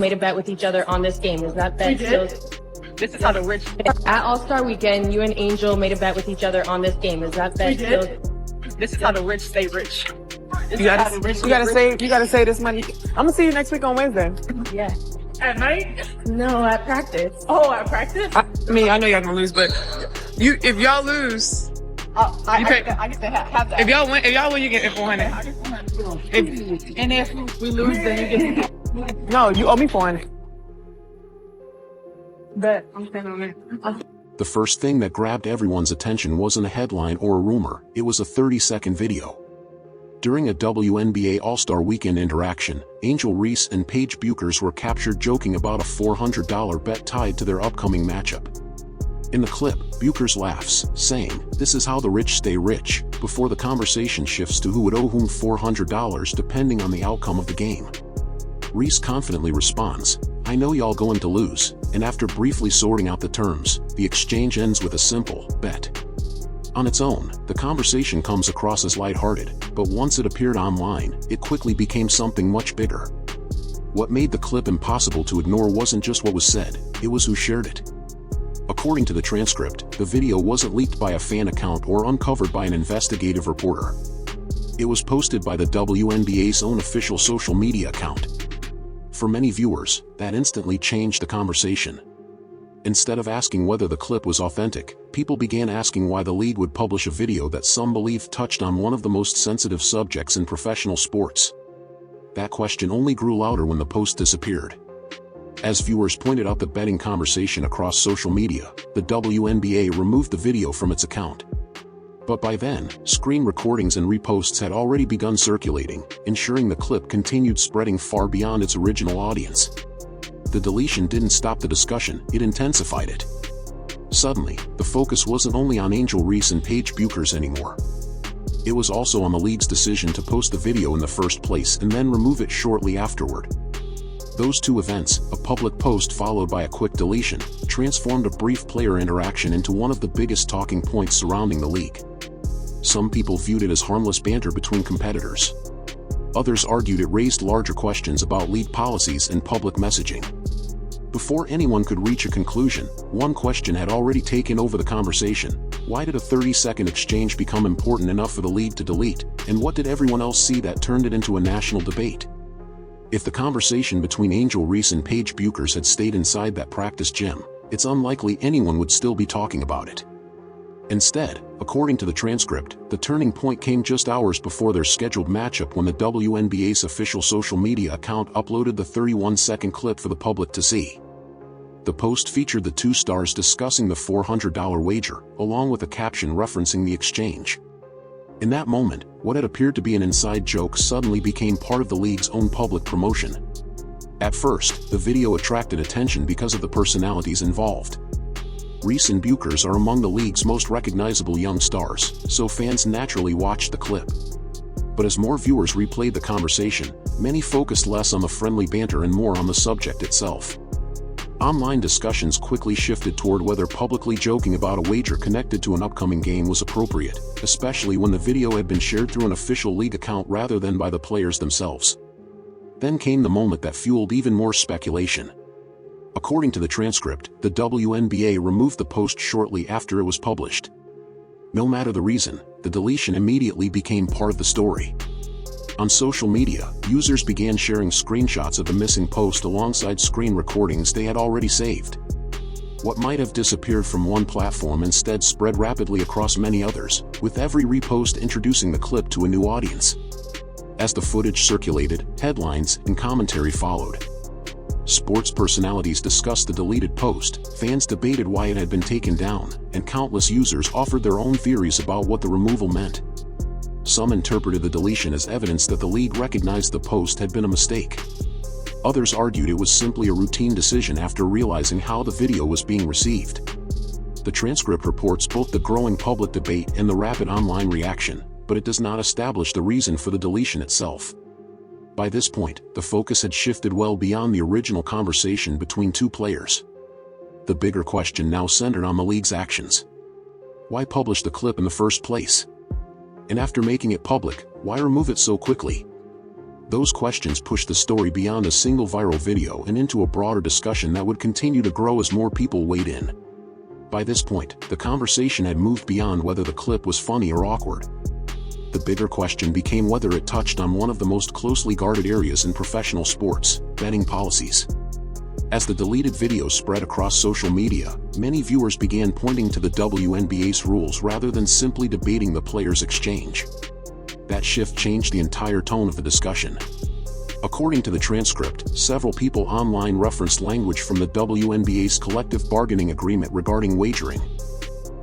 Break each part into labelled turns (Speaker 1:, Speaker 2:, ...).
Speaker 1: made a bet with each other on this game. Is that bet still?
Speaker 2: This is how the rich.
Speaker 1: At All-Star Weekend, you and Angel made a bet with each other on this game. Is that bet still?
Speaker 2: This is how the rich stay rich.
Speaker 3: You gotta save this money. I'm gonna see you next week on Wednesday.
Speaker 1: Yeah.
Speaker 2: At night?
Speaker 1: No, at practice.
Speaker 2: Oh, at practice?
Speaker 3: I mean, I know y'all gonna lose, but if y'all lose,
Speaker 2: I get to have that.
Speaker 3: if y'all win, you get 400.
Speaker 2: And if we lose, then you get.
Speaker 3: No, you owe me 400.
Speaker 2: But I'm standing on it.
Speaker 4: The first thing that grabbed everyone's attention wasn't a headline or a rumor, it was a 30-second video. During a WNBA All-Star Weekend interaction, Angel Reese and Paige Bueckers were captured joking about a $400 bet tied to their upcoming matchup. In the clip, Bueckers laughs, saying, "This is how the rich stay rich," before the conversation shifts to who would owe whom $400 depending on the outcome of the game. Reese confidently responds, "I know y'all going to lose," and after briefly sorting out the terms, the exchange ends with a simple bet. On its own, the conversation comes across as lighthearted, but once it appeared online, it quickly became something much bigger. What made the clip impossible to ignore wasn't just what was said, it was who shared it. According to the transcript, the video wasn't leaked by a fan account or uncovered by an investigative reporter. It was posted by the WNBA's own official social media account. For many viewers, that instantly changed the conversation. Instead of asking whether the clip was authentic, people began asking why the league would publish a video that some believed touched on one of the most sensitive subjects in professional sports. That question only grew louder when the post disappeared. As viewers pointed out the betting conversation across social media, the WNBA removed the video from its account. But by then, screen recordings and reposts had already begun circulating, ensuring the clip continued spreading far beyond its original audience. The deletion didn't stop the discussion, it intensified it. Suddenly, the focus wasn't only on Angel Reese and Paige Bueckers anymore. It was also on the league's decision to post the video in the first place and then remove it shortly afterward. Those two events, a public post followed by a quick deletion, transformed a brief player interaction into one of the biggest talking points surrounding the league. Some people viewed it as harmless banter between competitors. Others argued it raised larger questions about league policies and public messaging. Before anyone could reach a conclusion, one question had already taken over the conversation: why did a 30-second exchange become important enough for the league to delete, and what did everyone else see that turned it into a national debate? If the conversation between Angel Reese and Paige Bueckers had stayed inside that practice gym, it's unlikely anyone would still be talking about it. Instead, according to the transcript, the turning point came just hours before their scheduled matchup when the WNBA's official social media account uploaded the 31-second clip for the public to see. The post featured the two stars discussing the $400 wager, along with a caption referencing the exchange. In that moment, what had appeared to be an inside joke suddenly became part of the league's own public promotion. At first, the video attracted attention because of the personalities involved. Reese and Bueckers are among the league's most recognizable young stars, so fans naturally watched the clip. But as more viewers replayed the conversation, many focused less on the friendly banter and more on the subject itself. Online discussions quickly shifted toward whether publicly joking about a wager connected to an upcoming game was appropriate, especially when the video had been shared through an official league account rather than by the players themselves. Then came the moment that fueled even more speculation. According to the transcript, the WNBA removed the post shortly after it was published. No matter the reason, the deletion immediately became part of the story. On social media, users began sharing screenshots of the missing post alongside screen recordings they had already saved. What might have disappeared from one platform instead spread rapidly across many others, with every repost introducing the clip to a new audience. As the footage circulated, headlines and commentary followed. Sports personalities discussed the deleted post, fans debated why it had been taken down, and countless users offered their own theories about what the removal meant. Some interpreted the deletion as evidence that the league recognized the post had been a mistake. Others argued it was simply a routine decision after realizing how the video was being received. The transcript reports both the growing public debate and the rapid online reaction, but it does not establish the reason for the deletion itself. By this point, the focus had shifted well beyond the original conversation between two players. The bigger question now centered on the league's actions. Why publish the clip in the first place? And after making it public, why remove it so quickly? Those questions pushed the story beyond a single viral video and into a broader discussion that would continue to grow as more people weighed in. By this point, the conversation had moved beyond whether the clip was funny or awkward. The bigger question became whether it touched on one of the most closely guarded areas in professional sports, betting policies. As the deleted video spread across social media, many viewers began pointing to the WNBA's rules rather than simply debating the players' exchange. That shift changed the entire tone of the discussion. According to the transcript, several people online referenced language from the WNBA's collective bargaining agreement regarding wagering.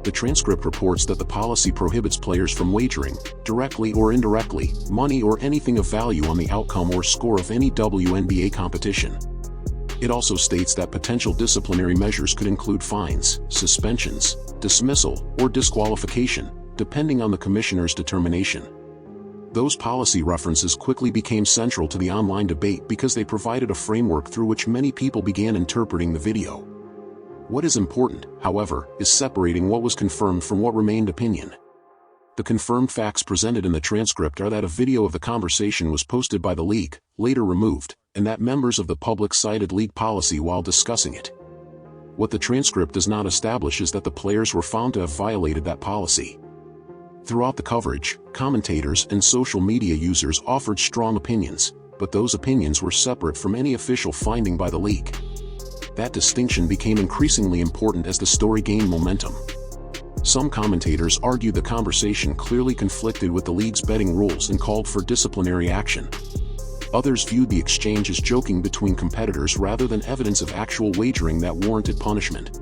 Speaker 4: The transcript reports that the policy prohibits players from wagering, directly or indirectly, money or anything of value on the outcome or score of any WNBA competition. It also states that potential disciplinary measures could include fines, suspensions, dismissal, or disqualification, depending on the commissioner's determination. Those policy references quickly became central to the online debate because they provided a framework through which many people began interpreting the video. What is important, however, is separating what was confirmed from what remained opinion. The confirmed facts presented in the transcript are that a video of the conversation was posted by the league, later removed, and that members of the public cited league policy while discussing it. What the transcript does not establish is that the players were found to have violated that policy. Throughout the coverage, commentators and social media users offered strong opinions, but those opinions were separate from any official finding by the league. That distinction became increasingly important as the story gained momentum. Some commentators argued the conversation clearly conflicted with the league's betting rules and called for disciplinary action. Others viewed the exchange as joking between competitors rather than evidence of actual wagering that warranted punishment.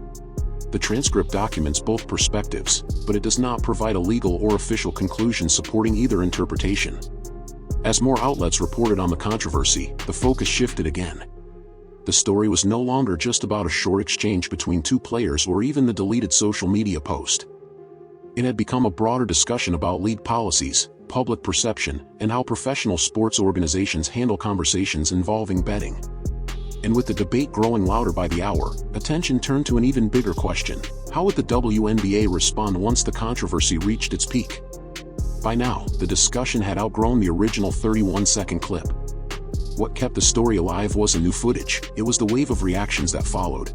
Speaker 4: The transcript documents both perspectives, but it does not provide a legal or official conclusion supporting either interpretation. As more outlets reported on the controversy, the focus shifted again. The story was no longer just about a short exchange between two players or even the deleted social media post. It had become a broader discussion about league policies, public perception, and how professional sports organizations handle conversations involving betting. And with the debate growing louder by the hour, attention turned to an even bigger question: how would the WNBA respond once the controversy reached its peak? By now, the discussion had outgrown the original 31-second clip. What kept the story alive wasn't new footage, it was the wave of reactions that followed.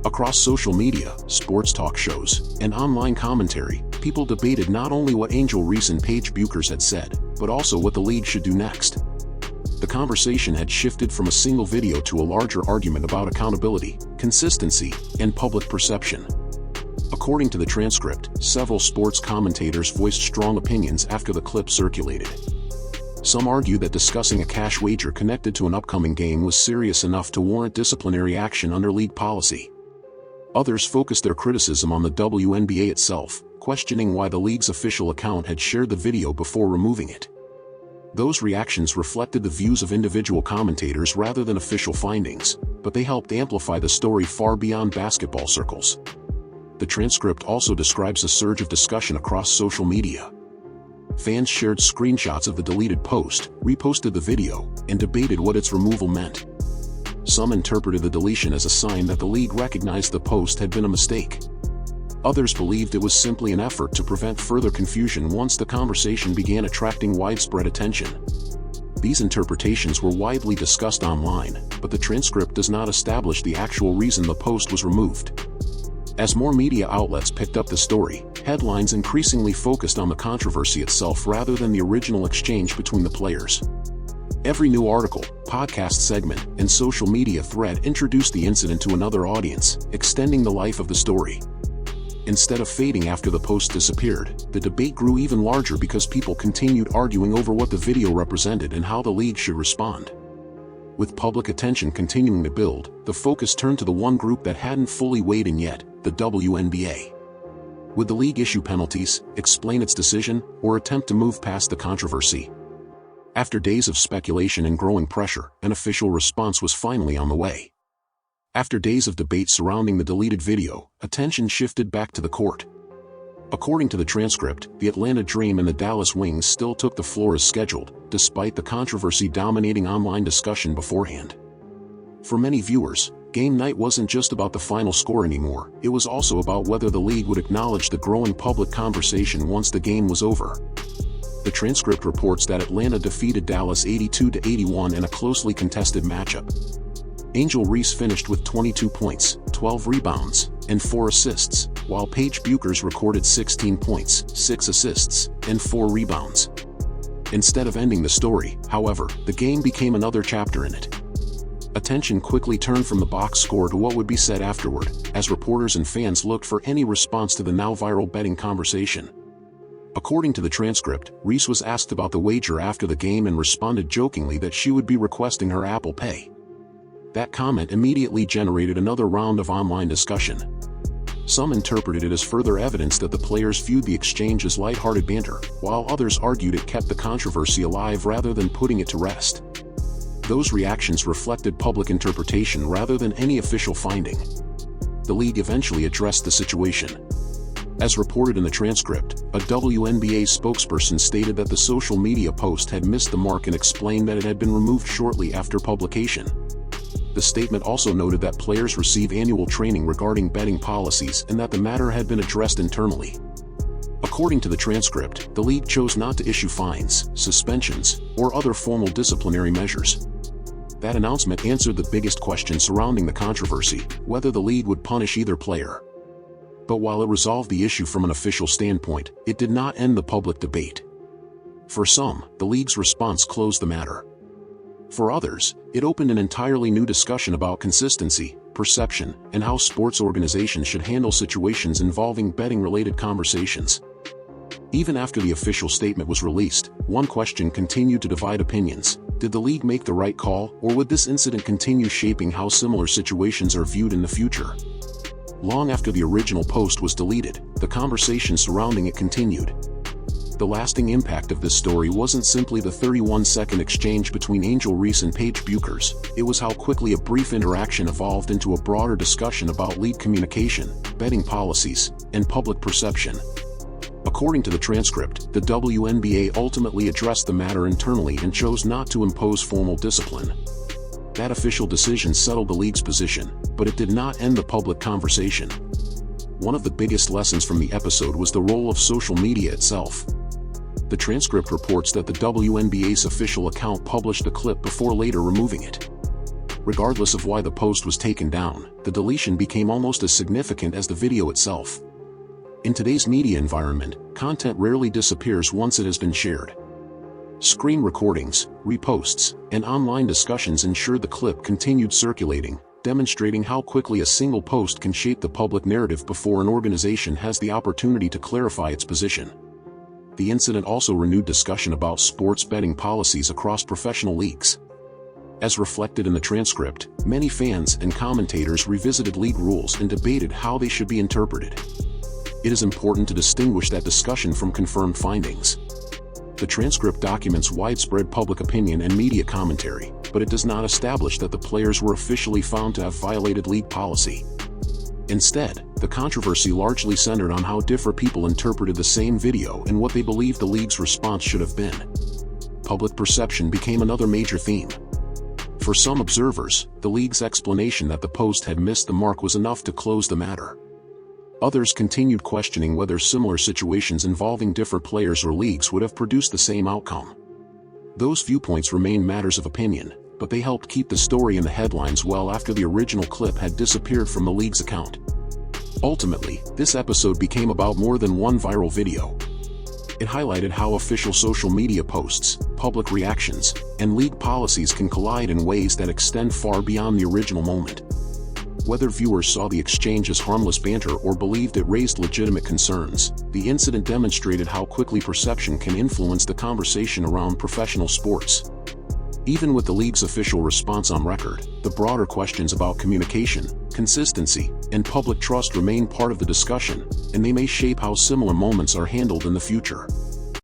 Speaker 4: Across social media, sports talk shows, and online commentary, people debated not only what Angel Reese and Paige Bueckers had said, but also what the league should do next. The conversation had shifted from a single video to a larger argument about accountability, consistency, and public perception. According to the transcript, several sports commentators voiced strong opinions after the clip circulated. Some argued that discussing a cash wager connected to an upcoming game was serious enough to warrant disciplinary action under league policy. Others focused their criticism on the WNBA itself, questioning why the league's official account had shared the video before removing it. Those reactions reflected the views of individual commentators rather than official findings, but they helped amplify the story far beyond basketball circles. The transcript also describes a surge of discussion across social media. Fans shared screenshots of the deleted post, reposted the video, and debated what its removal meant. Some interpreted the deletion as a sign that the league recognized the post had been a mistake. Others believed it was simply an effort to prevent further confusion once the conversation began attracting widespread attention. These interpretations were widely discussed online, but the transcript does not establish the actual reason the post was removed. As more media outlets picked up the story, headlines increasingly focused on the controversy itself rather than the original exchange between the players. Every new article, podcast segment, and social media thread introduced the incident to another audience, extending the life of the story. Instead of fading after the post disappeared, the debate grew even larger because people continued arguing over what the video represented and how the league should respond. With public attention continuing to build, the focus turned to the one group that hadn't fully weighed in yet, the WNBA. Would the league issue penalties, explain its decision, or attempt to move past the controversy? After days of speculation and growing pressure, an official response was finally on the way. After days of debate surrounding the deleted video, attention shifted back to the court. According to the transcript, the Atlanta Dream and the Dallas Wings still took the floor as scheduled, despite the controversy dominating online discussion beforehand. For many viewers, game night wasn't just about the final score anymore, it was also about whether the league would acknowledge the growing public conversation once the game was over. The transcript reports that Atlanta defeated Dallas 82-81 in a closely contested matchup. Angel Reese finished with 22 points, 12 rebounds, and 4 assists, while Paige Bueckers recorded 16 points, 6 assists, and 4 rebounds. Instead of ending the story, however, the game became another chapter in it. Attention quickly turned from the box score to what would be said afterward, as reporters and fans looked for any response to the now viral betting conversation. According to the transcript, Reese was asked about the wager after the game and responded jokingly that she would be requesting her Apple Pay. That comment immediately generated another round of online discussion. Some interpreted it as further evidence that the players viewed the exchange as lighthearted banter, while others argued it kept the controversy alive rather than putting it to rest. Those reactions reflected public interpretation rather than any official finding. The league eventually addressed the situation. As reported in the transcript, a WNBA spokesperson stated that the social media post had missed the mark and explained that it had been removed shortly after publication. The statement also noted that players receive annual training regarding betting policies and that the matter had been addressed internally. According to the transcript, the league chose not to issue fines, suspensions, or other formal disciplinary measures. That announcement answered the biggest question surrounding the controversy, whether the league would punish either player. But while it resolved the issue from an official standpoint, it did not end the public debate. For some, the league's response closed the matter. For others, it opened an entirely new discussion about consistency, perception, and how sports organizations should handle situations involving betting-related conversations. Even after the official statement was released, one question continued to divide opinions. Did the league make the right call, or would this incident continue shaping how similar situations are viewed in the future? Long after the original post was deleted, the conversation surrounding it continued. The lasting impact of this story wasn't simply the 31-second exchange between Angel Reese and Paige Bueckers, it was how quickly a brief interaction evolved into a broader discussion about league communication, betting policies, and public perception. According to the transcript, the WNBA ultimately addressed the matter internally and chose not to impose formal discipline. That official decision settled the league's position, but it did not end the public conversation. One of the biggest lessons from the episode was the role of social media itself. The transcript reports that the WNBA's official account published the clip before later removing it. Regardless of why the post was taken down, the deletion became almost as significant as the video itself. In today's media environment, content rarely disappears once it has been shared. Screen recordings, reposts, and online discussions ensured the clip continued circulating, demonstrating how quickly a single post can shape the public narrative before an organization has the opportunity to clarify its position. The incident also renewed discussion about sports betting policies across professional leagues. As reflected in the transcript, many fans and commentators revisited league rules and debated how they should be interpreted. It is important to distinguish that discussion from confirmed findings. The transcript documents widespread public opinion and media commentary, but it does not establish that the players were officially found to have violated league policy. Instead, the controversy largely centered on how different people interpreted the same video and what they believed the league's response should have been. Public perception became another major theme. For some observers, the league's explanation that the post had missed the mark was enough to close the matter. Others continued questioning whether similar situations involving different players or leagues would have produced the same outcome. Those viewpoints remained matters of opinion, but they helped keep the story in the headlines well after the original clip had disappeared from the league's account. Ultimately, this episode became about more than one viral video. It highlighted how official social media posts, public reactions, and league policies can collide in ways that extend far beyond the original moment. Whether viewers saw the exchange as harmless banter or believed it raised legitimate concerns, the incident demonstrated how quickly perception can influence the conversation around professional sports. Even with the league's official response on record, the broader questions about communication, consistency, and public trust remain part of the discussion, and they may shape how similar moments are handled in the future.